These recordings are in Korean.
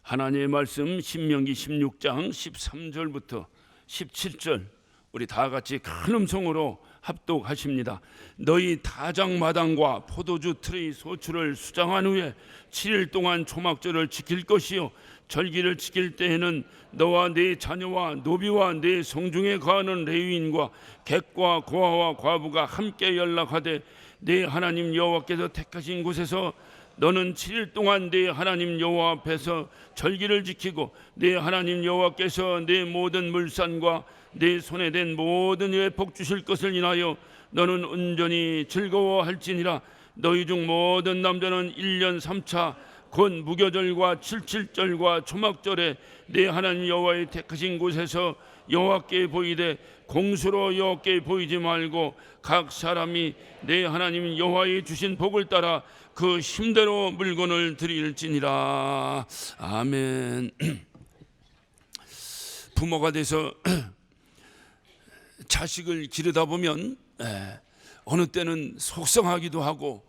하나님의 말씀 신명기 16장 13절부터 17절 우리 다 같이 큰 음성으로 합독하십니다. 너희 다장마당과 포도주 트레이 소출을 수장한 후에 7일 동안 초막절을 지킬 것이요 절기를 지킬 때에는 너와 네 자녀와 노비와 네 성중에 거하는 레위인과 객과 고아와 과부가 함께 연락하되 네 하나님 여호와께서 택하신 곳에서 너는 7일 동안 네 하나님 여호와 앞에서 절기를 지키고 네 하나님 여호와께서 네 모든 물산과 네 손에 댄 모든 일에 복 주실 것을 인하여 너는 온전히 즐거워할지니라. 너희 중 모든 남자는 1년 3차 곧 무교절과 칠칠절과 초막절에 네 하나님 여호와의 택하신 곳에서 여호와께 보이되 공수로 여호와께 보이지 말고 각 사람이 네 하나님 여호와의 주신 복을 따라 그 힘대로 물건을 드릴지니라. 아멘. 부모가 돼서 자식을 기르다 보면 어느 때는 속상하기도 하고,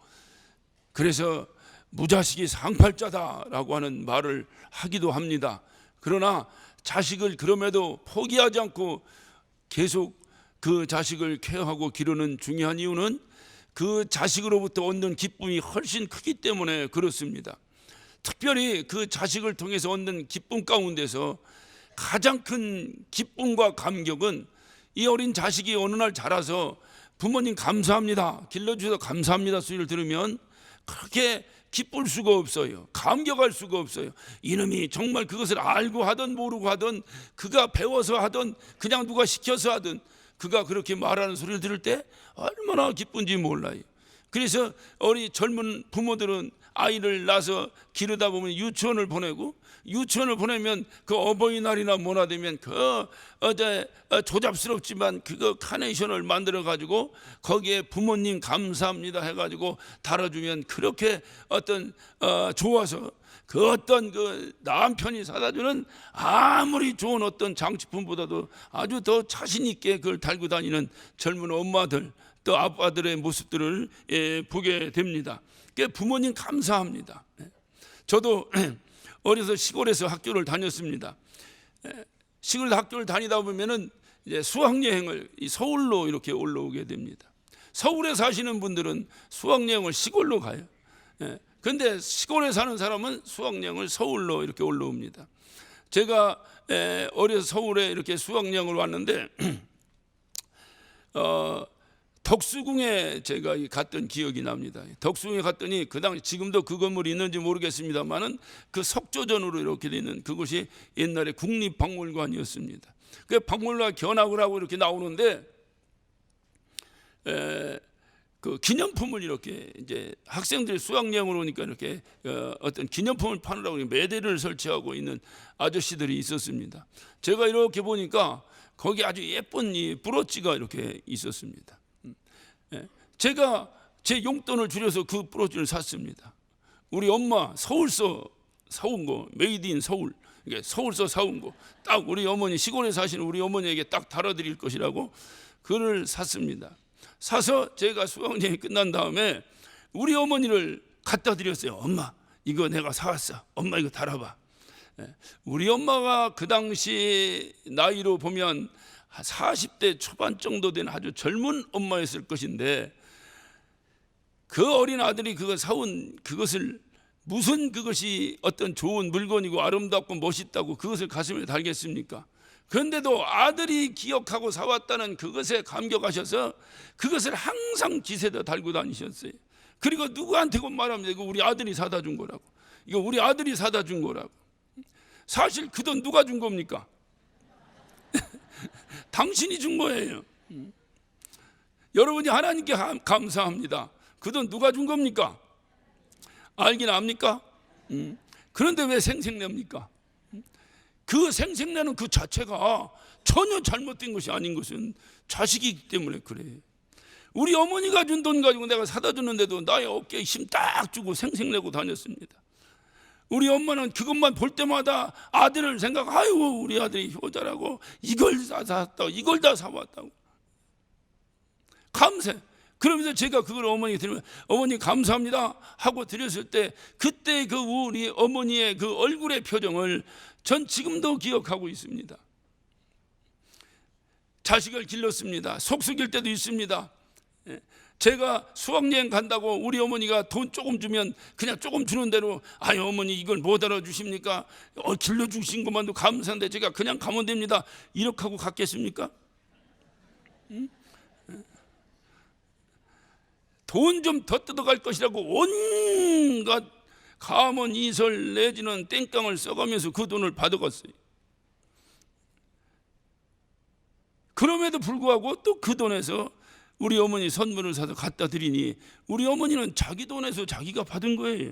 그래서 무자식이 상팔자다라고 하는 말을 하기도 합니다. 그러나 자식을 그럼에도 포기하지 않고 계속 그 자식을 케어하고 기르는 중요한 이유는 그 자식으로부터 얻는 기쁨이 훨씬 크기 때문에 그렇습니다. 특별히 그 자식을 통해서 얻는 기쁨 가운데서 가장 큰 기쁨과 감격은 이 어린 자식이 어느 날 자라서 부모님 감사합니다, 길러주셔서 감사합니다 소리를 들으면 그렇게 기쁠 수가 없어요. 감격할 수가 없어요. 이놈이 정말 그것을 알고 하든 모르고 하든, 그가 배워서 하든 그냥 누가 시켜서 하든, 그가 그렇게 말하는 소리를 들을 때 얼마나 기쁜지 몰라요. 그래서 어린 젊은 부모들은 아이를 낳아서 기르다 보면 유치원을 보내고, 유치원을 보내면 그 어버이날이나 뭐나 되면 그 어제 조잡스럽지만 그거 카네이션을 만들어 가지고 거기에 부모님 감사합니다 해가지고 달아주면 그렇게 어떤 좋아서 그 어떤 그 남편이 사다 주는 아무리 좋은 어떤 장식품보다도 아주 더 자신 있게 그걸 달고 다니는 젊은 엄마들 또 아빠들의 모습들을 보게 됩니다. 부모님 감사합니다. 저도 어려서 시골에서 학교를 다녔습니다. 시골 학교를 다니다 보면은 이제 수학여행을 서울로 이렇게 올라오게 됩니다. 서울에 사시는 분들은 수학여행을 시골로 가요. 그런데 시골에 사는 사람은 수학여행을 서울로 이렇게 올라옵니다. 제가 어려서 서울에 이렇게 수학여행을 왔는데 덕수궁에 제가 갔던 기억이 납니다. 덕수궁에 갔더니 그 당시, 지금도 그 건물이 있는지 모르겠습니다만은 그 석조전으로 이렇게 되는 그곳이 옛날에 국립박물관이었습니다. 그 박물관 견학을 하고 이렇게 나오는데 그 기념품을 이렇게 이제 학생들이 수학여행을 오니까 이렇게 어떤 기념품을 파느라고 매대를 설치하고 있는 아저씨들이 있었습니다. 제가 이렇게 보니까 거기 아주 예쁜 이 브로치가 이렇게 있었습니다. 제가 제 용돈을 줄여서 그 브로치를 샀습니다. 우리 엄마 서울서 사온 거, 메이드 인 서울, 서울서 사온 거 딱 우리 어머니, 시골에 사시는 우리 어머니에게 딱 달아드릴 것이라고 그걸 샀습니다. 사서 제가 수학여행이 끝난 다음에 우리 어머니를 갖다 드렸어요. 엄마, 이거 내가 사왔어. 엄마 이거 달아봐. 우리 엄마가 그 당시 나이로 보면 40대 초반 정도 된 아주 젊은 엄마였을 것인데, 그 어린 아들이 그거 사온 그것을 무슨 그것이 어떤 좋은 물건이고 아름답고 멋있다고 그것을 가슴에 달겠습니까? 그런데도 아들이 기억하고 사왔다는 그것에 감격하셔서 그것을 항상 기세다 달고 다니셨어요. 그리고 누구한테고 말하면 이거 우리 아들이 사다 준 거라고, 이거 우리 아들이 사다 준 거라고. 사실 그 돈 누가 준 겁니까? 당신이 준 거예요. 여러분이 하나님께 감사합니다. 그 돈 누가 준 겁니까? 알긴 압니까? 그런데 왜 생색냅니까? 그 생색내는 그 자체가 전혀 잘못된 것이 아닌 것은 자식이기 때문에 그래요. 우리 어머니가 준 돈 가지고 내가 사다 줬는데도 나의 어깨에 힘 딱 주고 생색내고 다녔습니다. 우리 엄마는 그것만 볼 때마다 아들을 아이고 우리 아들이 효자라고 이걸 다 샀다고, 이걸 다 사왔다고. 감세. 그러면서 제가 그걸 어머니께 드리면 어머니 감사합니다 하고 드렸을 때 그때 그 우리 어머니의 그 얼굴의 표정을 전 지금도 기억하고 있습니다. 자식을 길렀습니다. 속 썩일 때도 있습니다. 제가 수학여행 간다고 우리 어머니가 돈 조금 주면 그냥 조금 주는 대로 아유 어머니 이걸 못 알아주십니까? 길러주신 것만도 감사한데 제가 그냥 가면 됩니다. 이렇게 하고 갔겠습니까? 응? 돈 좀 더 뜯어갈 것이라고 온갖 가문 이설 내지는 땡깡을 써가면서 그 돈을 받아갔어요. 그럼에도 불구하고 또 그 돈에서 우리 어머니 선물을 사서 갖다 드리니 우리 어머니는 자기 돈에서 자기가 받은 거예요.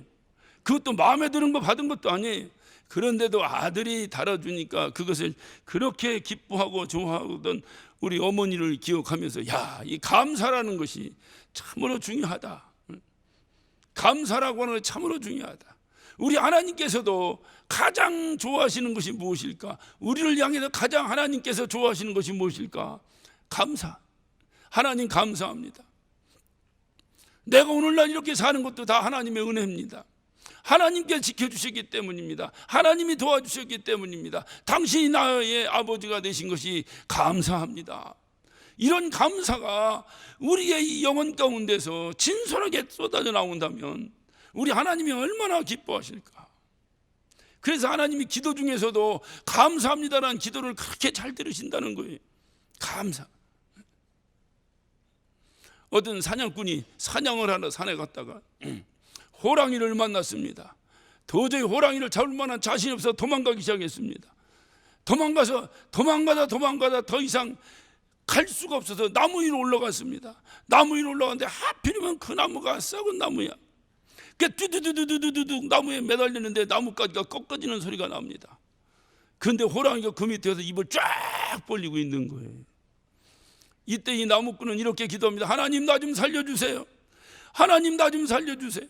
그것도 마음에 드는 거 받은 것도 아니에요. 그런데도 아들이 달아주니까 그것을 그렇게 기뻐하고 좋아하던 우리 어머니를 기억하면서 야, 이 감사라는 것이 참으로 중요하다. 감사라고 하는 것이 참으로 중요하다. 우리 하나님께서도 가장 좋아하시는 것이 무엇일까? 우리를 향해서 가장 하나님께서 좋아하시는 것이 무엇일까? 감사. 하나님 감사합니다. 내가 오늘날 이렇게 사는 것도 다 하나님의 은혜입니다. 하나님께 지켜주셨기 때문입니다. 하나님이 도와주셨기 때문입니다. 당신이 나의 아버지가 되신 것이 감사합니다. 이런 감사가 우리의 이 영혼 가운데서 진솔하게 쏟아져 나온다면 우리 하나님이 얼마나 기뻐하실까. 그래서 하나님이 기도 중에서도 감사합니다라는 기도를 그렇게 잘 들으신다는 거예요. 감사. 어떤 사냥꾼이 사냥을 하러 산에 갔다가 호랑이를 만났습니다. 도저히 호랑이를 잡을 만한 자신이 없어 도망가기 시작했습니다. 도망가다 더 이상 갈 수가 없어서 나무 위로 올라갔습니다. 나무 위로 올라갔는데 하필이면 그 나무가 썩은 나무야. 뚜두두두두두두 나무에 매달리는데 나뭇가지가 꺾어지는 소리가 납니다. 그런데 호랑이가 그 밑에서 입을 쫙 벌리고 있는 거예요. 이때 이 나무꾼은 이렇게 기도합니다. 하나님 나 좀 살려주세요. 하나님 나 좀 살려주세요.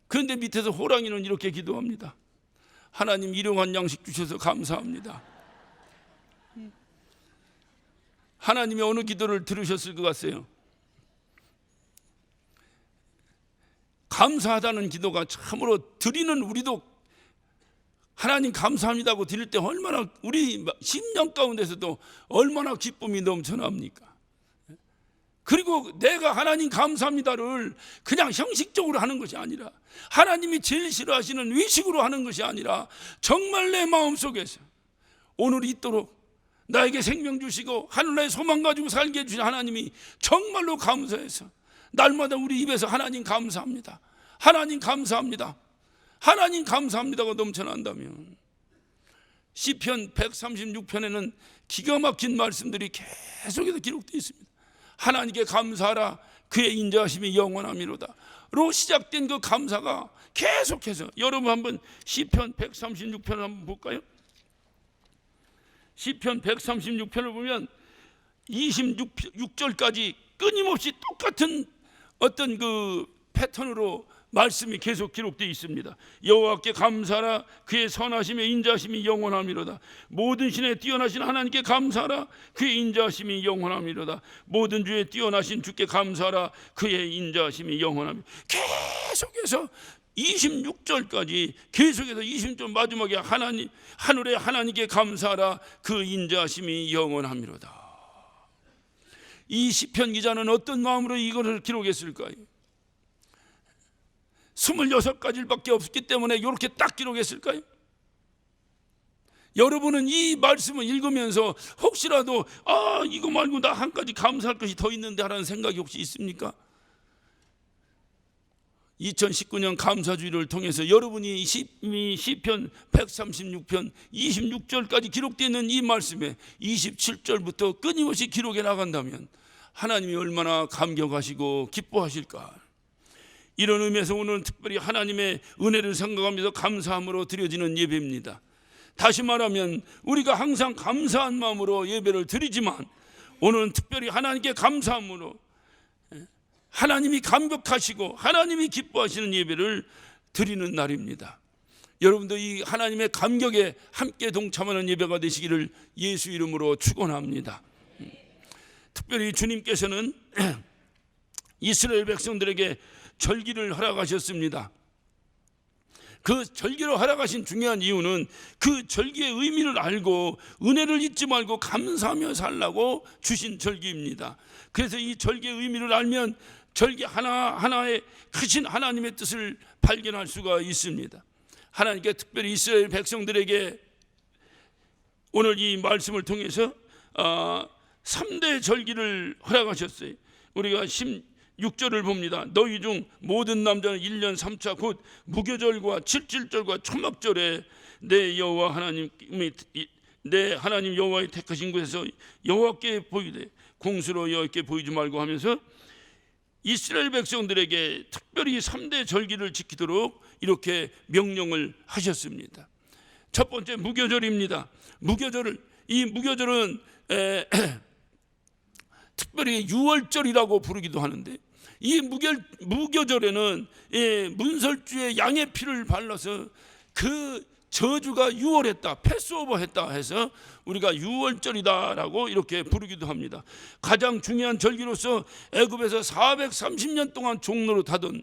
그런데 밑에서 호랑이는 이렇게 기도합니다. 하나님 일용한 양식 주셔서 감사합니다. 하나님이 어느 기도를 들으셨을 것 같아요? 감사하다는 기도가 참으로 드리는 우리도 하나님 감사합니다고 드릴 때 얼마나 우리 심령 가운데서도 얼마나 기쁨이 넘쳐납니까? 그리고 내가 하나님 감사합니다를 그냥 형식적으로 하는 것이 아니라 하나님이 제일 싫어하시는 의식으로 하는 것이 아니라 정말 내 마음속에서 오늘 있도록 나에게 생명 주시고 하늘나라의 소망 가지고 살게 해주신 하나님이 정말로 감사해서 날마다 우리 입에서 하나님 감사합니다. 하나님 감사합니다. 하나님 감사합니다가 넘쳐난다면 시편 136편에는 기가 막힌 말씀들이 계속해서 기록되어 있습니다. 하나님께 감사하라 그의 인자하심이 영원함이로다 로 시작된 그 감사가 계속해서 여러분 한번 시편 136편을 한번 볼까요? 시편 136편을 보면 26절까지 끊임없이 똑같은 어떤 그 패턴으로 말씀이 계속 기록되어 있습니다. 여호와께 감사하라 그의 선하심의 인자하심이 영원함이로다. 모든 신에 뛰어나신 하나님께 감사하라 그의 인자하심이 영원함이로다. 모든 주에 뛰어나신 주께 감사하라 그의 인자하심이 영원함이로다. 계속해서 26절까지 계속해서 26절 마지막에 하나님 하늘의 하나님께 감사하라 그 인자하심이 영원함이로다. 이 시편 기자는 어떤 마음으로 이것을 기록했을까요? 26가지밖에 없기 때문에 이렇게 딱 기록했을까요? 여러분은 이 말씀을 읽으면서 혹시라도 이거 말고 나 한 가지 감사할 것이 더 있는데 하라는 생각이 혹시 있습니까? 2019년 감사주의를 통해서 여러분이 시편 136편 26절까지 기록되어 있는 이 말씀에 27절부터 끊임없이 기록해 나간다면 하나님이 얼마나 감격하시고 기뻐하실까. 이런 의미에서 오늘은 특별히 하나님의 은혜를 생각하면서 감사함으로 드려지는 예배입니다. 다시 말하면 우리가 항상 감사한 마음으로 예배를 드리지만 오늘은 특별히 하나님께 감사함으로 하나님이 감격하시고 하나님이 기뻐하시는 예배를 드리는 날입니다. 여러분도 이 하나님의 감격에 함께 동참하는 예배가 되시기를 예수 이름으로 축원합니다. 특별히 주님께서는 이스라엘 백성들에게 절기를 허락하셨습니다. 그 절기로 허락하신 중요한 이유는 그 절기의 의미를 알고 은혜를 잊지 말고 감사하며 살라고 주신 절기입니다. 그래서 이 절기의 의미를 알면 절기 하나하나에 크신 하나님의 뜻을 발견할 수가 있습니다. 하나님께 특별히 이스라엘 백성들에게 오늘 이 말씀을 통해서 3대 절기를 허락하셨어요. 우리가 16절을 봅니다. 너희 중 모든 남자는 1년 3차 곧 무교절과 칠칠절과 초막절에 내 하나님 여호와의 택하신 곳에서 여호와께 보이되 공수로 여호와께 보이지 말고 하면서 이스라엘 백성들에게 특별히 3대 절기를 지키도록 이렇게 명령을 하셨습니다. 첫 번째 무교절입니다. 이 무교절은 특별히 유월절이라고 부르기도 하는데, 이 무교절에는 문설주에 양의 피를 발라서 그 저주가 유월했다, 패스오버했다 해서 우리가 유월절이다라고 이렇게 부르기도 합니다. 가장 중요한 절기로서 애굽에서 430년 동안 종로로 타던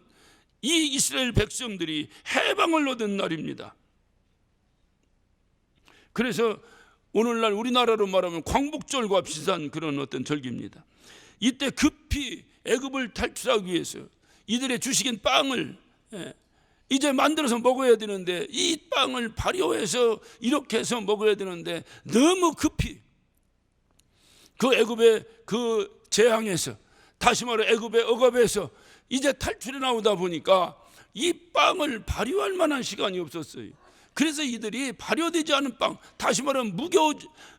이 이스라엘 백성들이 해방을 얻은 날입니다. 그래서 오늘날 우리나라로 말하면 광복절과 비슷한 그런 어떤 절기입니다. 이때 급히 애굽을 탈출하기 위해서 이들의 주식인 빵을 이제 만들어서 먹어야 되는데, 이 빵을 발효해서 이렇게 해서 먹어야 되는데 너무 급히 그 애굽의 그 재앙에서, 다시 말해 애굽의 억압에서 이제 탈출해 나오다 보니까 이 빵을 발효할 만한 시간이 없었어요. 그래서 이들이 발효되지 않은 빵, 다시 말하면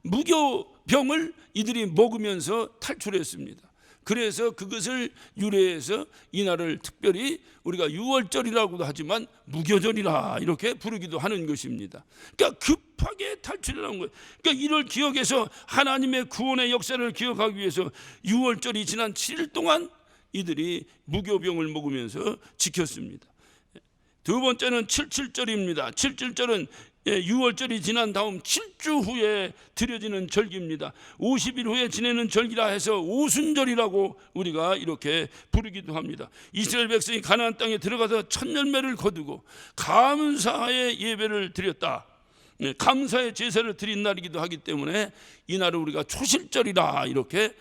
무교병을 이들이 먹으면서 탈출했습니다. 그래서 그것을 유래해서 이날을 특별히 우리가 유월절이라고도 하지만 무교절이라 이렇게 부르기도 하는 것입니다. 그러니까 급하게 탈출해 나온 거예요. 그러니까 이를 기억해서 하나님의 구원의 역사를 기억하기 위해서 유월절이 지난 7일 동안 이들이 무교병을 먹으면서 지켰습니다. 두 번째는 칠칠절입니다. 칠칠절은 유월절이 지난 다음 7주 후에 드려지는 절기입니다. 50일 후에 지내는 절기라 해서 오순절이라고 우리가 이렇게 부르기도 합니다. 이스라엘 백성이 가나안 땅에 들어가서 첫 열매를 거두고 감사의 예배를 드렸다, 감사의 제사를 드린 날이기도 하기 때문에 이날을 우리가 초실절이라 이렇게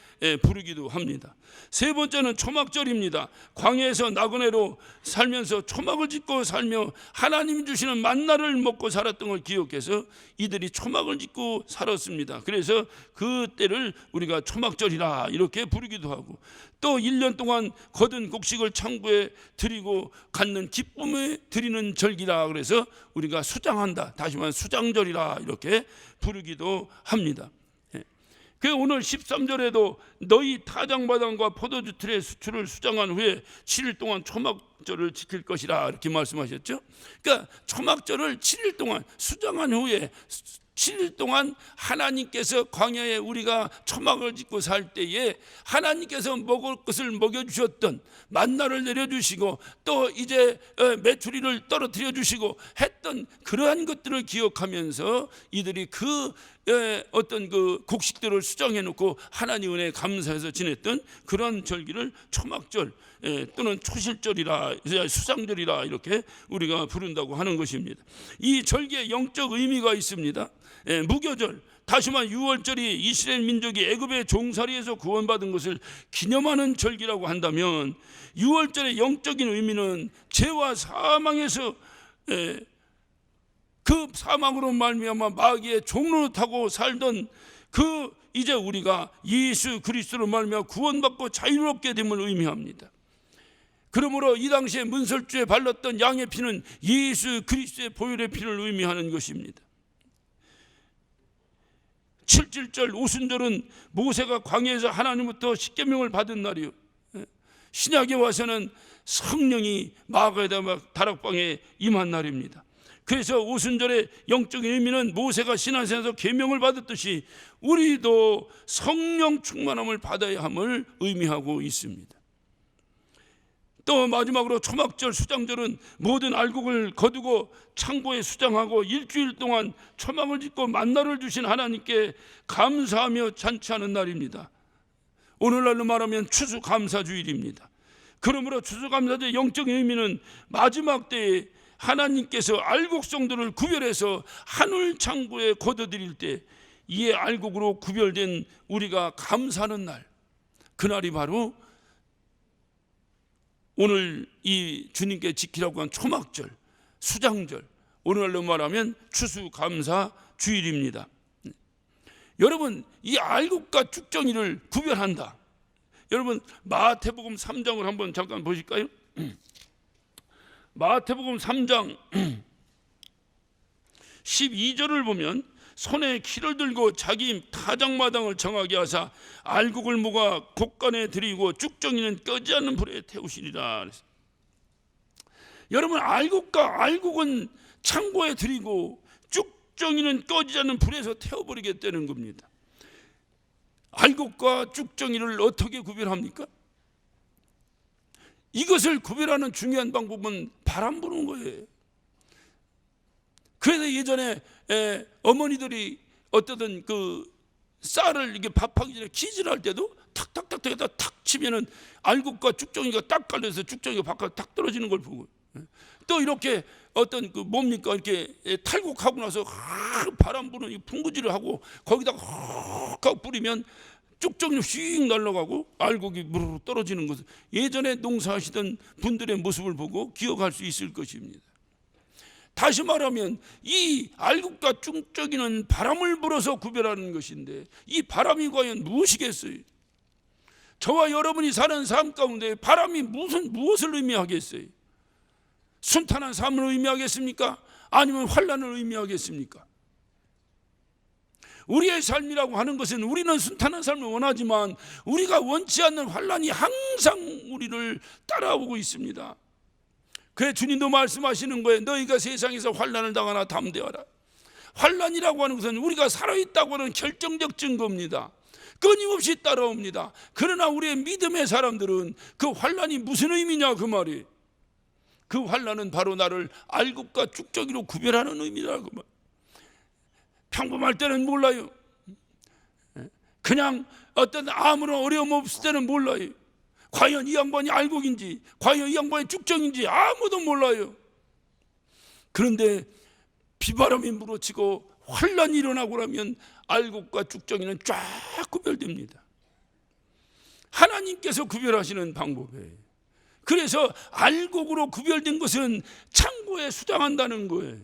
부르기도 합니다. 세 번째는 초막절입니다. 광야에서 나그네로 살면서 초막을 짓고 살며 하나님이 주시는 만나를 먹고 살았던 걸 기억해서 이들이 초막을 짓고 살았습니다. 그래서 그 때를 우리가 초막절이라 이렇게 부르기도 하고, 또 1년 동안 거둔 곡식을 창고에 드리고 갖는 기쁨에 드리는 절기라 그래서 우리가 수장한다, 다시 말해 수장절이라 이렇게 부르기도 합니다. 그 오늘 13절에도 너희 타작마당과 포도주 틀의 수출을 수장한 후에 7일 동안 초막절을 지킬 것이라 이렇게 말씀하셨죠. 그러니까 초막절을 7일 동안 수장한 후에 7일 동안 하나님께서 광야에 우리가 초막을 짓고 살 때에 하나님께서 먹을 것을 먹여주셨던 만나를 내려주시고 또 이제 메추리를 떨어뜨려 주시고 했던 그러한 것들을 기억하면서 이들이 그 어떤 그 곡식들을 수정해 놓고 하나님 은혜에 감사해서 지냈던 그런 절기를 초막절 또는 초실절이라 수장절이라 이렇게 우리가 부른다고 하는 것입니다. 이 절기에 영적 의미가 있습니다. 무교절, 다시 말해 유월절이 이스라엘 민족이 애굽의 종살이에서 구원받은 것을 기념하는 절기라고 한다면, 유월절의 영적인 의미는 죄와 사망에서 그 사망으로 말미암아 마귀의 종로를 타고 살던 그 이제 우리가 예수 그리스도로 말미암아 구원받고 자유롭게 됨을 의미합니다. 그러므로 이 당시에 문설주에 발랐던 양의 피는 예수 그리스도의 보혈의 피를 의미하는 것입니다. 칠칠절 오순절은 모세가 광야에서 하나님부터 십계명을 받은 날이요, 신약에 와서는 성령이 마가에다 다락방에 임한 날입니다. 그래서 오순절의 영적인 의미는 모세가 시내산에서 계명을 받았듯이 우리도 성령 충만함을 받아야 함을 의미하고 있습니다. 또 마지막으로 초막절 수장절은 모든 알곡을 거두고 창고에 수장하고 일주일 동안 초막을 짓고 만나를 주신 하나님께 감사하며 잔치하는 날입니다. 오늘날로 말하면 추수감사주일입니다. 그러므로 추수감사주의 영적인 의미는 마지막 때에 하나님께서 알곡성들을 구별해서 하늘 창고에 거둬들일 때 이에 알곡으로 구별된 우리가 감사하는 날, 그날이 바로 오늘 이 주님께 지키라고 한 초막절, 수장절, 오늘날로 말하면 추수감사주일입니다. 여러분, 이 알곡과 쭉정이를 구별한다. 여러분, 마태복음 3장을 한번 잠깐 보실까요? 마태복음 3장 12절을 보면 손에 키를 들고 자기 타작마당을 정하게 하사 알곡을 모아 곡간에 들이고 쭉정이는 끄지 않는 불에 태우시리라. 여러분, 알곡은 창고에 들이고 쭉정이는 꺼지지 않는 불에서 태워버리겠다는 겁니다. 알곡과 쭉정이를 어떻게 구별합니까? 이것을 구별하는 중요한 방법은 바람 부는 거예요. 그래서 예전에 어머니들이 어떤 그 쌀을 이렇게 밥하기 전에 기질할 때도 탁탁탁탁 탁 치면은 알곡과 쭉정이가 딱 갈려서 쭉정이가 바깥 탁 떨어지는 걸 보고, 또 이렇게 어떤 그 뭡니까 이렇게 탈곡하고 나서 바람 부는 풍구질을 하고 거기다가 하고 뿌리면 쭉정이 휙 날아가고 알곡이 무르르 떨어지는 것을 예전에 농사하시던 분들의 모습을 보고 기억할 수 있을 것입니다. 다시 말하면 이 알곡과 쭉정이는 바람을 불어서 구별하는 것인데 이 바람이 과연 무엇이겠어요? 저와 여러분이 사는 삶 가운데 바람이 무엇을 의미하겠어요? 순탄한 삶을 의미하겠습니까? 아니면 환난을 의미하겠습니까? 우리의 삶이라고 하는 것은 우리는 순탄한 삶을 원하지만 우리가 원치 않는 환난이 항상 우리를 따라오고 있습니다. 그래 주님도 말씀하시는 거예요. 너희가 세상에서 환난을 당하나 담대하라. 환난이라고 하는 것은 우리가 살아있다고 하는 결정적 증거입니다. 끊임없이 따라옵니다. 그러나 우리의 믿음의 사람들은 그 환난이 무슨 의미냐 그 말이에요. 그 환난은 바로 나를 알곡과 쭉정이로 구별하는 의미라고 말. 평범할 때는 몰라요. 그냥 어떤 아무런 어려움 없을 때는 몰라요. 과연 이 양반이 알곡인지 과연 이 양반이 쭉정인지 아무도 몰라요. 그런데 비바람이 물어치고 환난이 일어나고 나면 알곡과 쭉정이는 쫙 구별됩니다. 하나님께서 구별하시는 방법이에요. 그래서 알곡으로 구별된 것은 창고에 수장한다는 거예요.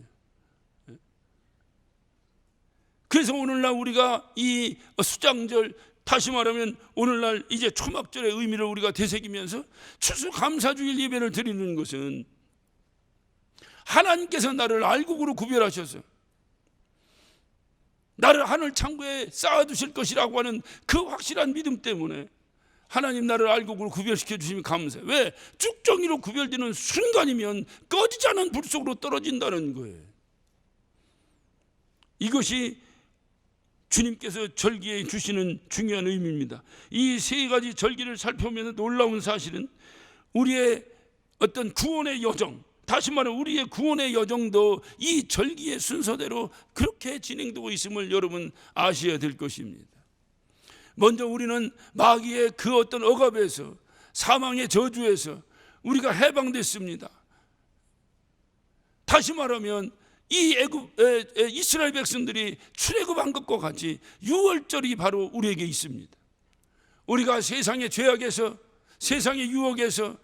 그래서 오늘날 우리가 이 수장절, 다시 말하면 오늘날 이제 초막절의 의미를 우리가 되새기면서 추수감사주일 예배를 드리는 것은 하나님께서 나를 알곡으로 구별하셔서 나를 하늘 창고에 쌓아두실 것이라고 하는 그 확실한 믿음 때문에 하나님 나를 알곡으로 구별시켜 주시면 감사해요. 왜? 쭉정이로 구별되는 순간이면 꺼지지 않은 불 속으로 떨어진다는 거예요. 이것이 주님께서 절기에 주시는 중요한 의미입니다. 이 세 가지 절기를 살펴보면 놀라운 사실은 우리의 어떤 구원의 여정, 다시 말해 우리의 구원의 여정도 이 절기의 순서대로 그렇게 진행되고 있음을 여러분 아셔야 될 것입니다. 먼저 우리는 마귀의 그 어떤 억압에서, 사망의 저주에서 우리가 해방됐습니다. 다시 말하면 이 이스라엘 백성들이 출애굽한 것과 같이 유월절이 바로 우리에게 있습니다. 우리가 세상의 죄악에서, 세상의 유혹에서,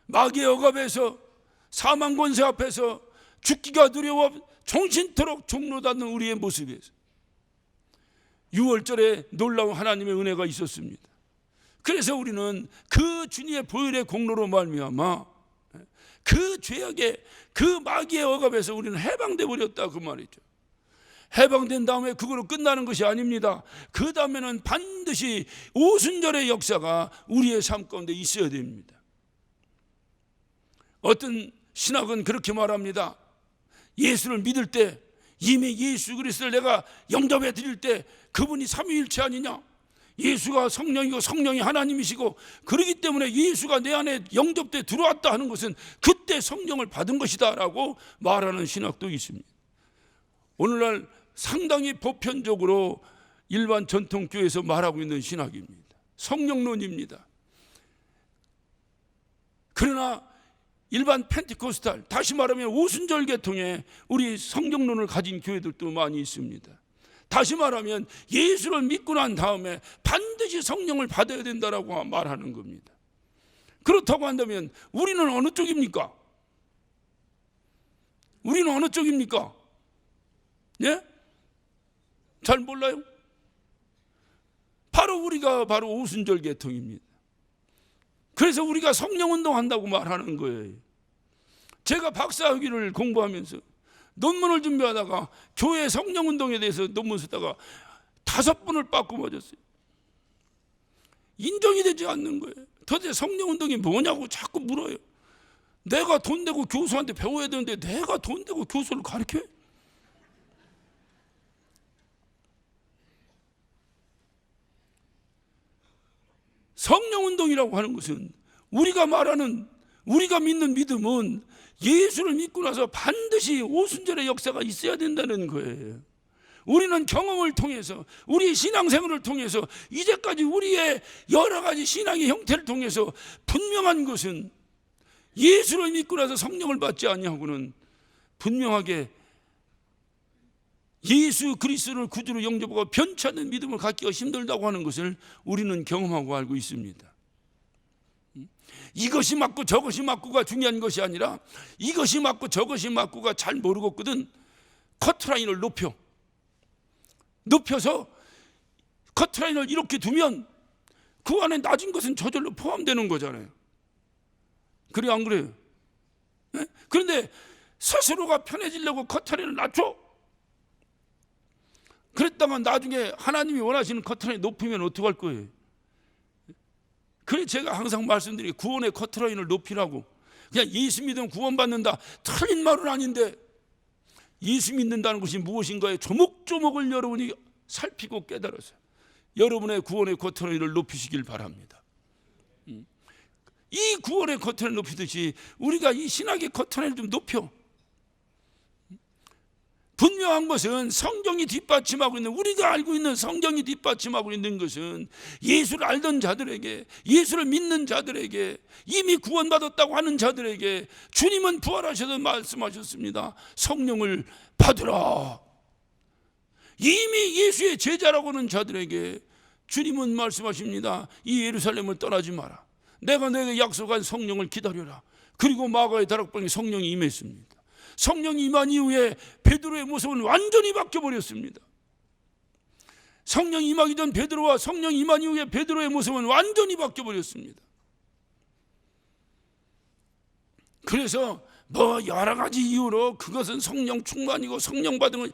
마귀의 억압에서, 사망 권세 앞에서 죽기가 두려워 정신토록 종로닫는 우리의 모습에서 유월절에 놀라운 하나님의 은혜가 있었습니다. 그래서 우리는 그 주님의 보혈의 공로로 말미암아 그 죄악의 그 마귀의 억압에서 우리는 해방돼 버렸다 그 말이죠. 해방된 다음에 그걸로 끝나는 것이 아닙니다. 그 다음에는 반드시 오순절의 역사가 우리의 삶 가운데 있어야 됩니다. 어떤 신학은 그렇게 말합니다. 예수를 믿을 때, 이미 예수 그리스도를 내가 영접해 드릴 때 그분이 삼위일체 아니냐? 예수가 성령이고 성령이 하나님이시고 그렇기 때문에 예수가 내 안에 영접돼 들어왔다 하는 것은 그때 성령을 받은 것이다 라고 말하는 신학도 있습니다. 오늘날 상당히 보편적으로 일반 전통교회에서 말하고 있는 신학입니다. 성령론입니다. 그러나 일반 펜티코스탈, 다시 말하면 오순절 계통에 우리 성령론을 가진 교회들도 많이 있습니다. 다시 말하면 예수를 믿고 난 다음에 반드시 성령을 받아야 된다라고 말하는 겁니다. 그렇다고 한다면 우리는 어느 쪽입니까? 우리는 어느 쪽입니까? 예? 잘 몰라요? 우리가 바로 오순절 계통입니다. 그래서 우리가 성령운동 한다고 말하는 거예요. 제가 박사학위를 공부하면서 논문을 준비하다가 교회 성령운동에 대해서 논문 쓰다가 5번을 빠꾸 맞았어요. 인정이 되지 않는 거예요. 도대체 성령운동이 뭐냐고 자꾸 물어요. 내가 돈 내고 교수한테 배워야 되는데 내가 돈 내고 교수를 가르쳐요? 성령운동이라고 하는 것은 우리가 믿는 믿음은 예수를 믿고 나서 반드시 오순절의 역사가 있어야 된다는 거예요. 우리는 경험을 통해서, 우리 신앙생활을 통해서, 이제까지 우리의 여러 가지 신앙의 형태를 통해서 분명한 것은 예수를 믿고 나서 성령을 받지 아니하고는 분명하게 예수 그리스도를 구주로 영접하고 변치 않는 믿음을 갖기가 힘들다고 하는 것을 우리는 경험하고 알고 있습니다. 이것이 맞고 저것이 맞고가 중요한 것이 아니라 이것이 맞고 저것이 맞고가 잘 모르겠거든. 커트라인을 높여서 커트라인을 이렇게 두면 그 안에 낮은 것은 저절로 포함되는 거잖아요. 그래 안 그래요? 네? 그런데 스스로가 편해지려고 커트라인을 낮춰. 그랬다가 나중에 하나님이 원하시는 커트라인이 높으면 어떡할 거예요? 그래 제가 항상 말씀드리게 구원의 커트라인을 높이라고. 그냥 예수 믿으면 구원받는다, 틀린 말은 아닌데 예수 믿는다는 것이 무엇인가에 조목조목을 여러분이 살피고 깨달아서 여러분의 구원의 커트라인을 높이시길 바랍니다. 이 구원의 커트라인을 높이듯이 우리가 이 신학의 커트라인을 좀 높여. 분명한 것은 성경이 뒷받침하고 있는, 우리가 알고 있는 성경이 뒷받침하고 있는 것은 예수를 알던 자들에게, 예수를 믿는 자들에게, 이미 구원받았다고 하는 자들에게 주님은 부활하셔서 말씀하셨습니다. 성령을 받으라. 이미 예수의 제자라고 하는 자들에게 주님은 말씀하십니다. 이 예루살렘을 떠나지 마라. 내가 너에게 약속한 성령을 기다려라. 그리고 마가의 다락방에 성령이 임했습니다. 성령이 임한 이후에 베드로의 모습은 완전히 바뀌어버렸습니다. 성령이 임하기 전 베드로와 성령이 임한 이후에 베드로의 모습은 완전히 바뀌어버렸습니다. 그래서 여러 가지 이유로 그것은 성령 충만이고 성령 받은 걸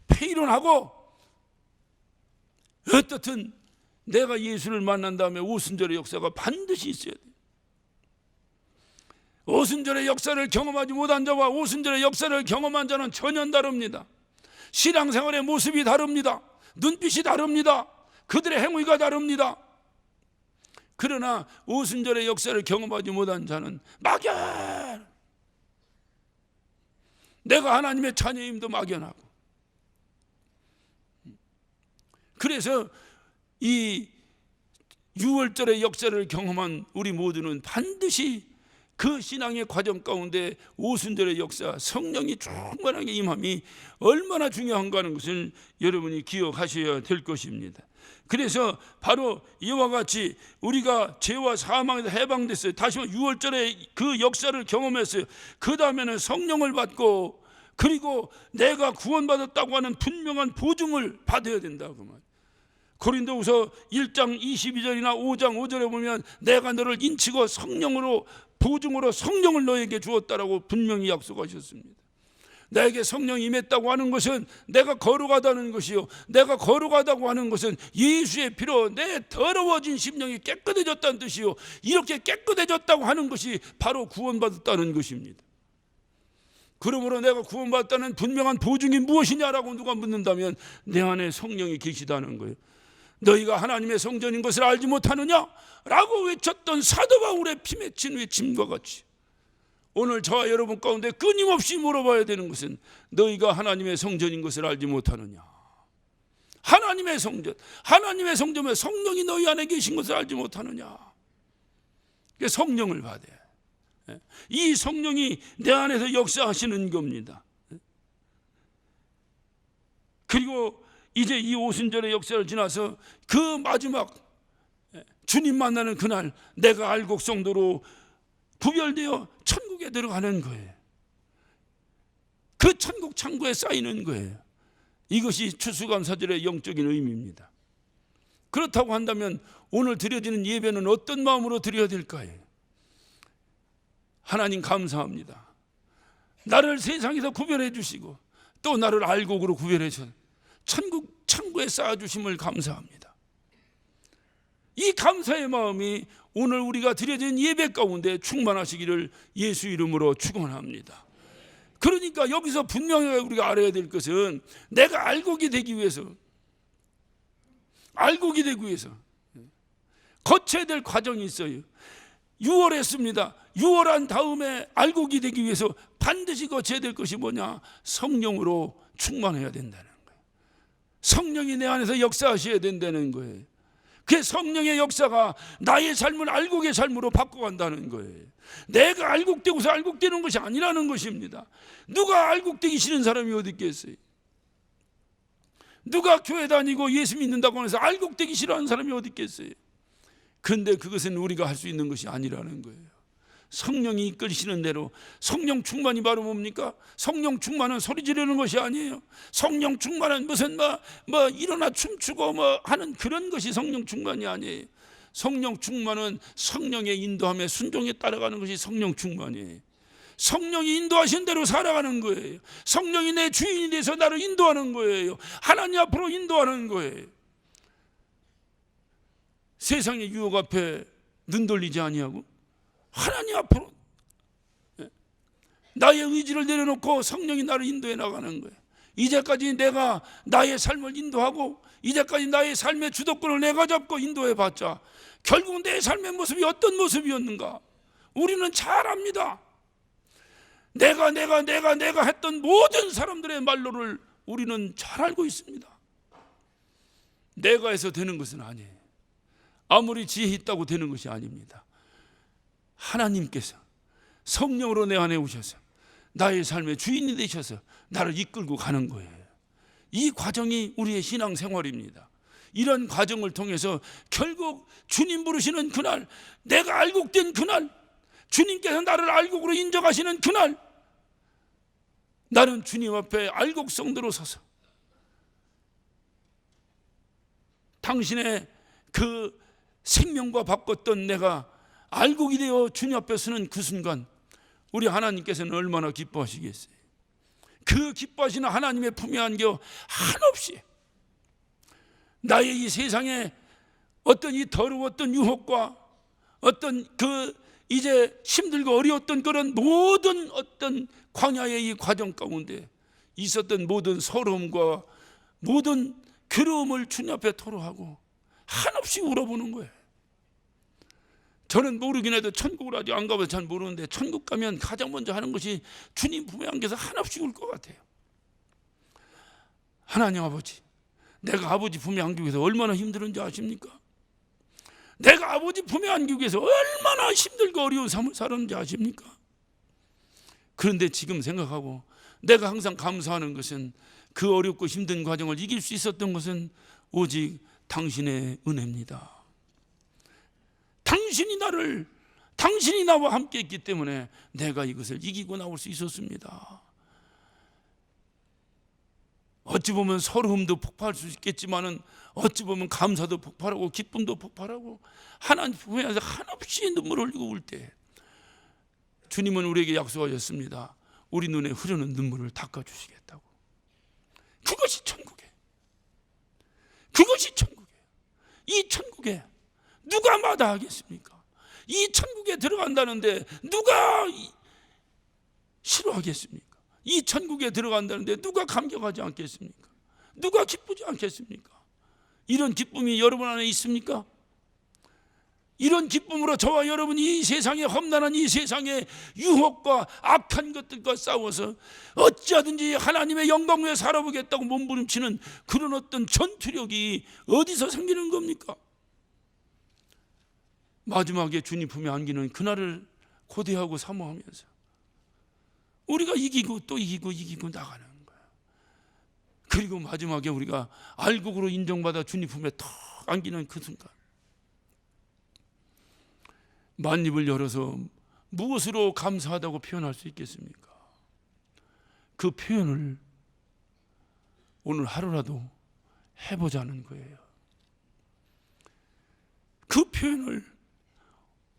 폐이론하고, 어떻든 내가 예수를 만난 다음에 오순절의 역사가 반드시 있어야 돼요. 오순절의 역사를 경험하지 못한 자와 오순절의 역사를 경험한 자는 전혀 다릅니다. 신앙생활의 모습이 다릅니다. 눈빛이 다릅니다. 그들의 행위가 다릅니다. 그러나 오순절의 역사를 경험하지 못한 자는 막연, 내가 하나님의 자녀임도 막연하고. 그래서 이 6월절의 역사를 경험한 우리 모두는 반드시 그 신앙의 과정 가운데 오순절의 역사, 성령이 충만하게 임함이 얼마나 중요한가 하는 것을 여러분이 기억하셔야 될 것입니다. 그래서 바로 이와 같이 우리가 죄와 사망에서 해방됐어요. 다시 한번 6월절에 그 역사를 경험했어요. 그 다음에는 성령을 받고, 그리고 내가 구원받았다고 하는 분명한 보증을 받아야 된다 그 말. 고린도후서 1장 22절이나 5장 5절에 보면 내가 너를 인치고 성령으로, 보증으로 성령을 너에게 주었다라고 분명히 약속하셨습니다. 나에게 성령이 임했다고 하는 것은 내가 거룩하다는 것이요, 내가 거룩하다고 하는 것은 예수의 피로 내 더러워진 심령이 깨끗해졌다는 뜻이요, 이렇게 깨끗해졌다고 하는 것이 바로 구원받았다는 것입니다. 그러므로 내가 구원받았다는 분명한 보증이 무엇이냐라고 누가 묻는다면 내 안에 성령이 계시다는 거예요. 너희가 하나님의 성전인 것을 알지 못하느냐? 라고 외쳤던 사도 바울의 피 맺힌 외침과 같이 오늘 저와 여러분 가운데 끊임없이 물어봐야 되는 것은 너희가 하나님의 성전인 것을 알지 못하느냐? 하나님의 성전, 하나님의 성전에 성령이 너희 안에 계신 것을 알지 못하느냐. 성령을 받아야 해. 이 성령이 내 안에서 역사하시는 겁니다. 그리고 이제 이 오순절의 역사를 지나서 그 마지막 주님 만나는 그날 내가 알곡 성도로 구별되어 천국에 들어가는 거예요. 그 천국 창고에 쌓이는 거예요. 이것이 추수감사절의 영적인 의미입니다. 그렇다고 한다면 오늘 드려지는 예배는 어떤 마음으로 드려야 될까요? 하나님 감사합니다. 나를 세상에서 구별해 주시고 또 나를 알곡으로 구별해 주셔서 천국 창고에 쌓아주심을 감사합니다. 이 감사의 마음이 오늘 우리가 드려진 예배 가운데 충만하시기를 예수 이름으로 축원합니다. 그러니까 여기서 분명하게 우리가 알아야 될 것은 내가 알곡이 되기 위해서 거쳐야 될 과정이 있어요. 유월했습니다. 유월한 다음에 알곡이 되기 위해서 반드시 거쳐야 될 것이 뭐냐? 성령으로 충만해야 된다는 거예요. 성령이 내 안에서 역사하셔야 된다는 거예요. 그 성령의 역사가 나의 삶을 알곡의 삶으로 바꿔간다는 거예요. 내가 알곡되고서 알곡되는 것이 아니라는 것입니다. 누가 알곡되기 싫은 사람이 어디 있겠어요? 누가 교회 다니고 예수 믿는다고 해서 알곡되기 싫어하는 사람이 어디 있겠어요? 그런데 그것은 우리가 할 수 있는 것이 아니라는 거예요. 성령이 이끌시는 대로. 성령 충만이 바로 뭡니까? 성령 충만은 소리 지르는 것이 아니에요. 성령 충만은 무슨 일어나 춤추고 하는 그런 것이 성령 충만이 아니에요. 성령 충만은 성령의 인도함에 순종에 따라가는 것이 성령 충만이에요. 성령이 인도하신 대로 살아가는 거예요. 성령이 내 주인이 돼서 나를 인도하는 거예요. 하나님 앞으로 인도하는 거예요. 세상의 유혹 앞에 눈 돌리지 아니하고 하나님 앞으로 나의 의지를 내려놓고 성령이 나를 인도해 나가는 거예요. 이제까지 내가 나의 삶을 인도하고 이제까지 나의 삶의 주도권을 내가 잡고 인도해 봤자 결국 내 삶의 모습이 어떤 모습이었는가 우리는 잘 압니다. 내가 했던 모든 사람들의 말로를 우리는 잘 알고 있습니다. 내가 해서 되는 것은 아니에요. 아무리 지혜 있다고 되는 것이 아닙니다. 하나님께서 성령으로 내 안에 오셔서 나의 삶의 주인이 되셔서 나를 이끌고 가는 거예요. 이 과정이 우리의 신앙생활입니다. 이런 과정을 통해서 결국 주님 부르시는 그날, 내가 알곡된 그날, 주님께서 나를 알곡으로 인정하시는 그날, 나는 주님 앞에 알곡 성도로 서서 당신의 그 생명과 바꿨던 내가 알곡이 되어 주님 앞에 서는 그 순간 우리 하나님께서는 얼마나 기뻐하시겠어요. 그 기뻐하시는 하나님의 품에 안겨 한없이 나의 이 세상에 어떤 이 더러웠던 유혹과 어떤 그 이제 힘들고 어려웠던 그런 모든 어떤 광야의 이 과정 가운데 있었던 모든 서러움과 모든 괴로움을 주님 앞에 토로하고 한없이 울어보는 거예요. 저는 모르긴 해도 천국을 아직 안 가봐서 잘 모르는데 천국 가면 가장 먼저 하는 것이 주님 품에 안겨서 한없이 울 것 같아요. 하나님 아버지, 내가 아버지 품에 안기기 위해서 얼마나 힘들은지 아십니까? 내가 아버지 품에 안기기 위해서 얼마나 힘들고 어려운 삶을 살았는지 아십니까? 그런데 지금 생각하고 내가 항상 감사하는 것은 그 어렵고 힘든 과정을 이길 수 있었던 것은 오직 당신의 은혜입니다. 당신이 나와 함께 했기 때문에 내가 이것을 이기고 나올 수 있었습니다. 어찌 보면 서러움도 폭발할 수 있겠지만은 어찌 보면 감사도 폭발하고 기쁨도 폭발하고 하나님 품에 안에서 한없이 눈물을 흘리고 울 때 주님은 우리에게 약속하셨습니다. 우리 눈에 흐르는 눈물을 닦아주시겠다고. 그것이 천국이에요. 이 천국에 누가 마다하겠습니까? 이 천국에 들어간다는데 누가 싫어하겠습니까? 이 천국에 들어간다는데 누가 감격하지 않겠습니까? 누가 기쁘지 않겠습니까? 이런 기쁨이 여러분 안에 있습니까? 이런 기쁨으로 저와 여러분이 이 세상의 험난한 이 세상의 유혹과 악한 것들과 싸워서 어찌하든지 하나님의 영광 위에 살아보겠다고 몸부림치는 그런 어떤 전투력이 어디서 생기는 겁니까? 마지막에 주님 품에 안기는 그날을 고대하고 사모하면서 우리가 이기고 또 이기고 나가는 거예요. 그리고 마지막에 우리가 알곡으로 인정받아 주님 품에 턱 안기는 그 순간, 만입을 열어서 무엇으로 감사하다고 표현할 수 있겠습니까? 그 표현을 오늘 하루라도 해보자는 거예요. 그 표현을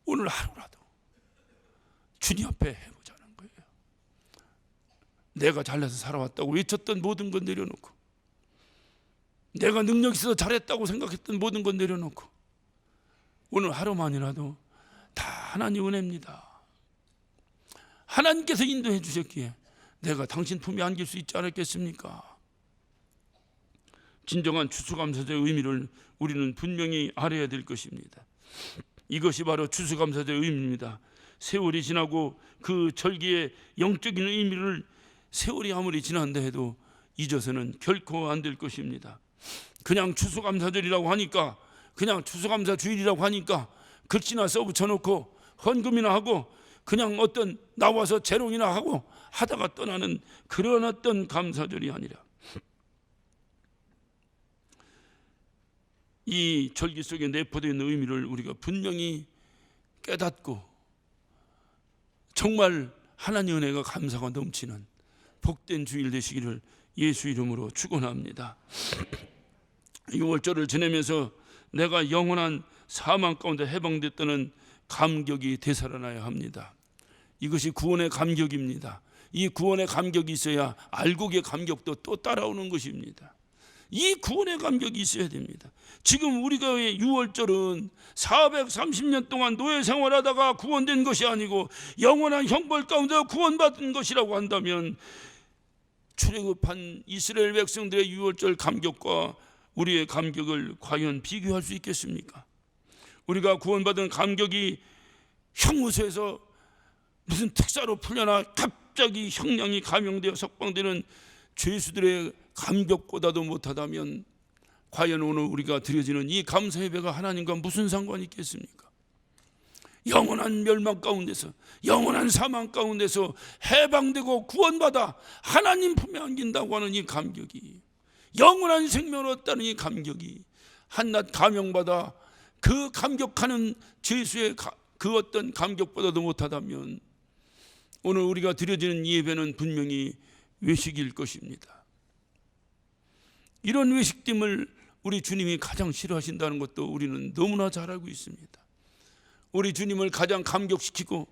오늘 하루라도 주님 앞에 해보자는 거예요. 내가 잘나서 살아왔다고 외쳤던 모든 건 내려놓고, 내가 능력 있어서 잘했다고 생각했던 모든 건 내려놓고, 오늘 하루만이라도 다 하나님 은혜입니다. 하나님께서 인도해 주셨기에 내가 당신 품에 안길 수 있지 않았겠습니까? 진정한 추수감사제의 의미를 우리는 분명히 알아야 될 것입니다. 이것이 바로 추수감사제의 의미입니다. 세월이 지나고 그 절기의 영적인 의미를 세월이 아무리 지난다 해도 잊어서는 결코 안 될 것입니다. 그냥 추수감사절이라고 하니까, 그냥 추수감사주일이라고 하니까 글씨나 써붙여놓고 헌금이나 하고 그냥 어떤 나와서 재롱이나 하고 하다가 떠나는 그런 어떤 감사절이 아니라, 이 절기 속에 내포되어 있는 의미를 우리가 분명히 깨닫고 정말 하나님의 은혜가 감사가 넘치는 복된 주일 되시기를 예수 이름으로 축원합니다. 6월절을 지내면서 내가 영원한 사망 가운데 해방됐다는 감격이 되살아나야 합니다. 이것이 구원의 감격입니다. 이 구원의 감격이 있어야 알곡의 감격도 또 따라오는 것입니다. 이 구원의 감격이 있어야 됩니다. 지금 우리가 6월절은 430년 동안 노예 생활하다가 구원된 것이 아니고 영원한 형벌 가운데 구원받은 것이라고 한다면, 출애굽한 이스라엘 백성들의 6월절 감격과 우리의 감격을 과연 비교할 수 있겠습니까? 우리가 구원받은 감격이 형무소에서 무슨 특사로 풀려나 갑자기 형량이 감형되어 석방되는 죄수들의 감격보다도 못하다면, 과연 오늘 우리가 드려지는 이 감사 예배가 하나님과 무슨 상관이 있겠습니까? 영원한 멸망 가운데서, 영원한 사망 가운데서 해방되고 구원받아 하나님 품에 안긴다고 하는 이 감격이, 영원한 생명을 얻다는 이 감격이 한낱 감형받아 그 감격하는 죄수의 그 어떤 감격보다도 못하다면, 오늘 우리가 드려지는 이 예배는 분명히 외식일 것입니다. 이런 외식됨을 우리 주님이 가장 싫어하신다는 것도 우리는 너무나 잘 알고 있습니다. 우리 주님을 가장 감격시키고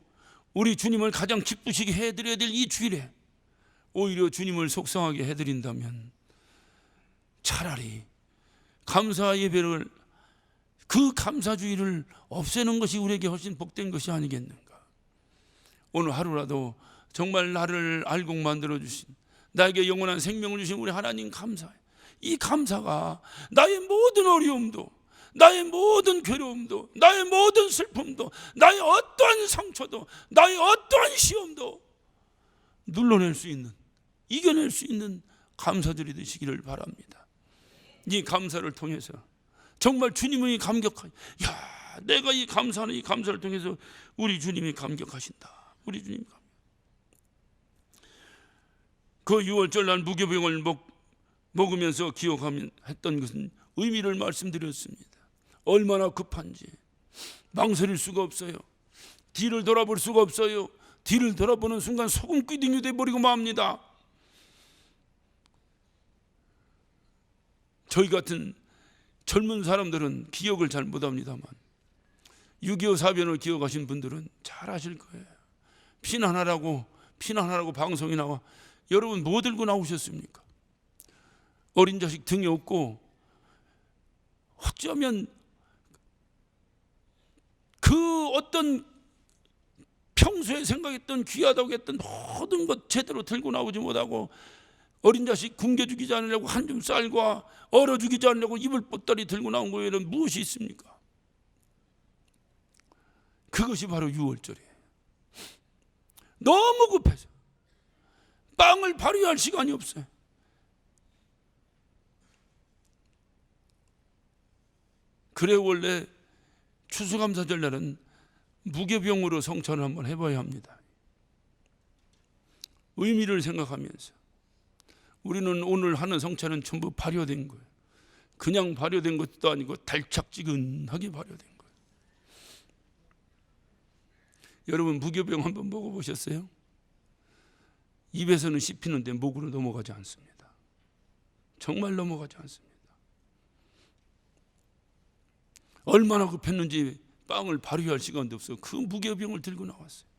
우리 주님을 가장 기쁘시게 해드려야 될 이 주일에 오히려 주님을 속상하게 해드린다면, 차라리 감사 예배를, 그 감사주의를 없애는 것이 우리에게 훨씬 복된 것이 아니겠는가. 오늘 하루라도 정말 나를 알곡 만들어주신, 나에게 영원한 생명을 주신 우리 하나님 감사해. 이 감사가 나의 모든 어려움도, 나의 모든 괴로움도, 나의 모든 슬픔도, 나의 어떠한 상처도, 나의 어떠한 시험도 눌러낼 수 있는, 이겨낼 수 있는 감사들이 되시기를 바랍니다. 이 감사를 통해서 정말 주님의 감격하시, 야, 내가 이 감사하는 이 감사를 통해서 우리 주님이 감격하신다. 우리 주님이 그 6월절 날 무교병을 먹으면서 기억하면 했던 것은 의미를 말씀드렸습니다. 얼마나 급한지 망설일 수가 없어요. 뒤를 돌아볼 수가 없어요. 뒤를 돌아보는 순간 소금 quidding이 돼버리고 맙니다. 저희 같은 젊은 사람들은 기억을 잘 못합니다만 6.25 사변을 기억하신 분들은 잘 아실 거예요. 피난하라고 방송이 나와. 여러분 뭐 들고 나오셨습니까? 어린 자식 등에 업고, 어쩌면 그 어떤 평소에 생각했던 귀하다고 했던 모든 것 제대로 들고 나오지 못하고, 어린 자식 굶겨 죽이지 않으려고 한 줌 쌀과 얼어 죽이지 않으려고 이불 보따리 들고 나온 거에는 무엇이 있습니까? 그것이 바로 유월절이에요. 너무 급해서 빵을 발휘할 시간이 없어요. 그래 원래 추수감사절 날은 무교병으로 성찬을 한번 해봐야 합니다. 의미를 생각하면서 우리는 오늘 하는 성찬은 전부 발효된 거예요. 그냥 발효된 것도 아니고 달짝지근하게 발효된 거예요. 여러분 무교병 한번 먹어보셨어요? 입에서는 씹히는데 목으로 넘어가지 않습니다. 정말 넘어가지 않습니다. 얼마나 급했는지 빵을 발효할 시간도 없어 그 무교병을 들고 나왔어요.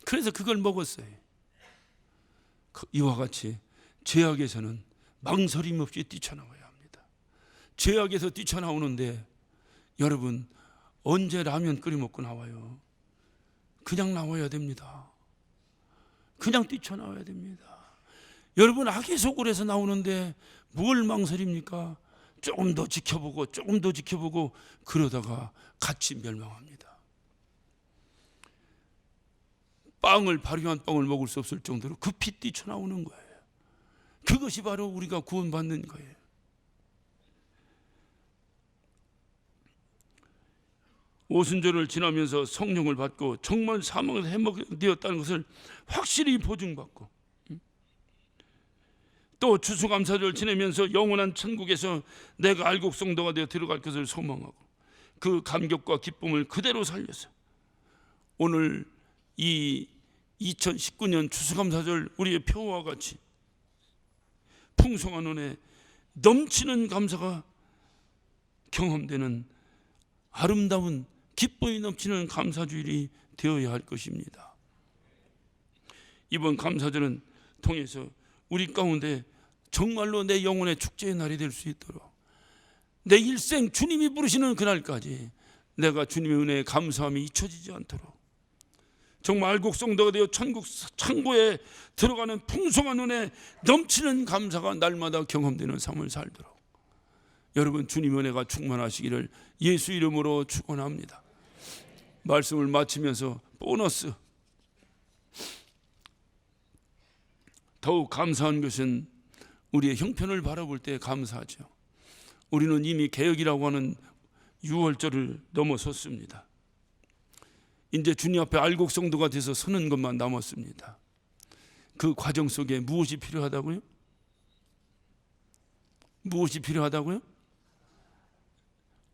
그래서 그걸 먹었어요. 이와 같이 죄악에서는 망설임 없이 뛰쳐나와야 합니다. 죄악에서 뛰쳐나오는데 여러분 언제 라면 끓여 먹고 나와요? 그냥 나와야 됩니다. 그냥 뛰쳐나와야 됩니다. 여러분 악의 소굴에서 나오는데 뭘 망설입니까? 조금 더 지켜보고 조금 더 지켜보고 그러다가 같이 멸망합니다. 빵을 발효한 빵을 먹을 수 없을 정도로 급히 뛰쳐나오는 거예요. 그것이 바로 우리가 구원받는 거예요. 오순절을 지나면서 성령을 받고 정말 사망에서 해먹되었다는 것을 확실히 보증받고 또 추수감사절 지내면서 영원한 천국에서 내가 알곡 성도가 되어 들어갈 것을 소망하고 그 감격과 기쁨을 그대로 살려서 오늘 이 2019년 추수감사절 우리의 표와 같이 풍성한 은혜 넘치는 감사가 경험되는 아름다운 기쁨이 넘치는 감사주일이 되어야 할 것입니다. 이번 감사절은 통해서 우리 가운데 정말로 내 영혼의 축제의 날이 될 수 있도록 내 일생 주님이 부르시는 그날까지 내가 주님의 은혜에 감사함이 잊혀지지 않도록 정말 알곡 성도가 되어 천국 창고에 들어가는 풍성한 은혜 넘치는 감사가 날마다 경험되는 삶을 살도록 여러분 주님의 은혜가 충만하시기를 예수 이름으로 축원합니다. 말씀을 마치면서 보너스 더욱 감사한 것은 우리의 형편을 바라볼 때 감사하죠. 우리는 이미 개혁이라고 하는 6월절을 넘어섰습니다. 이제 주님 앞에 알곡 성도가 돼서 서는 것만 남았습니다. 그 과정 속에 무엇이 필요하다고요? 무엇이 필요하다고요?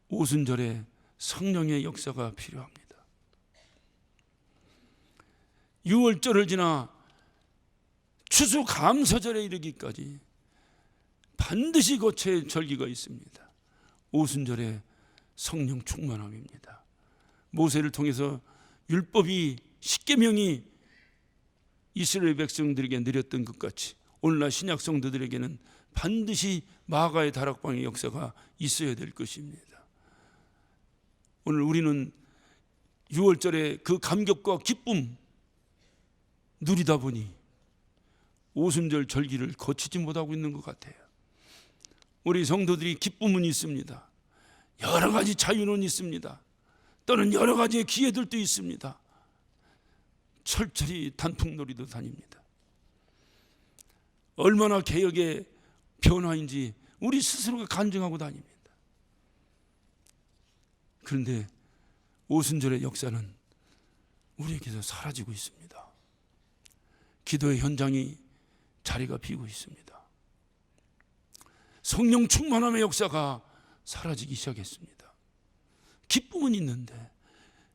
오순절에 성령의 역사가 필요합니다. 6월절을 지나 추수감사절에 이르기까지 반드시 거쳐야 할 절기가 있습니다. 오순절에 성령 충만함입니다. 모세를 통해서 율법이 십계명이 이스라엘 백성들에게 내렸던 것 같이 오늘날 신약 성도들에게는 반드시 마가의 다락방의 역사가 있어야 될 것입니다. 오늘 우리는 6월절에 그 감격과 기쁨 누리다 보니 오순절 절기를 거치지 못하고 있는 것 같아요. 우리 성도들이 기쁨은 있습니다. 여러 가지 자유는 있습니다. 또는 여러 가지의 기회들도 있습니다. 철저히 단풍놀이도 다닙니다. 얼마나 개혁의 변화인지 우리 스스로가 간증하고 다닙니다. 그런데 오순절의 역사는 우리에게서 사라지고 있습니다. 기도의 현장이 자리가 비고 있습니다. 성령 충만함의 역사가 사라지기 시작했습니다. 기쁨은 있는데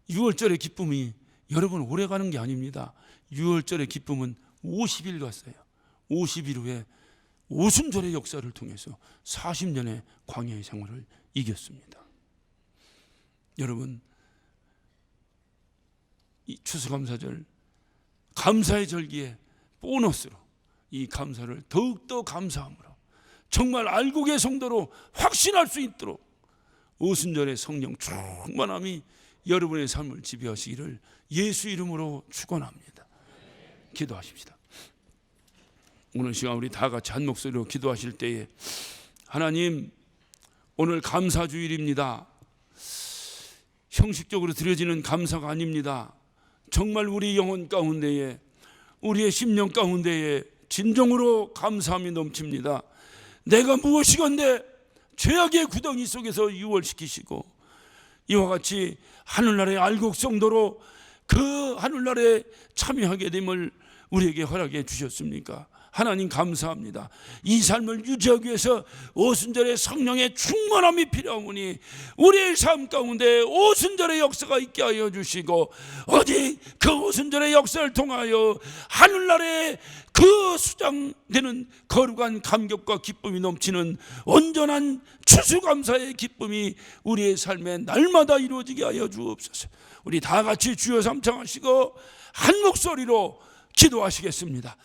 6월절의 기쁨이 여러분 오래 가는 게 아닙니다. 6월절의 기쁨은 50일 갔어요. 50일 후에 오순절의 역사를 통해서 40년의 광야의 생활을 이겼습니다. 여러분 이 추수감사절 감사의 절기에 보너스로 이 감사를 더욱더 감사함으로 정말 알곡의 성도로 확신할 수 있도록 오순절의 성령 충만함이 여러분의 삶을 지배하시기를 예수 이름으로 축원합니다. 기도하십시다. 오늘 시간 우리 다 같이 한 목소리로 기도하실 때에 하나님 오늘 감사주일입니다. 형식적으로 드려지는 감사가 아닙니다. 정말 우리 영혼 가운데에, 우리의 심령 가운데에 진정으로 감사함이 넘칩니다. 내가 무엇이건대 죄악의 구덩이 속에서 유월시키시고 이와 같이 하늘나라의 알곡 성도로 그 하늘나라에 참여하게 됨을 우리에게 허락해 주셨습니까? 하나님 감사합니다. 이 삶을 유지하기 위해서 오순절의 성령의 충만함이 필요하오니 우리의 삶 가운데 오순절의 역사가 있게 하여 주시고, 어디 그 오순절의 역사를 통하여 하늘나라에 그 수장되는 거룩한 감격과 기쁨이 넘치는 온전한 추수감사의 기쁨이 우리의 삶에 날마다 이루어지게 하여 주옵소서. 우리 다 같이 주여 삼창하시고 한 목소리로 기도하시겠습니다.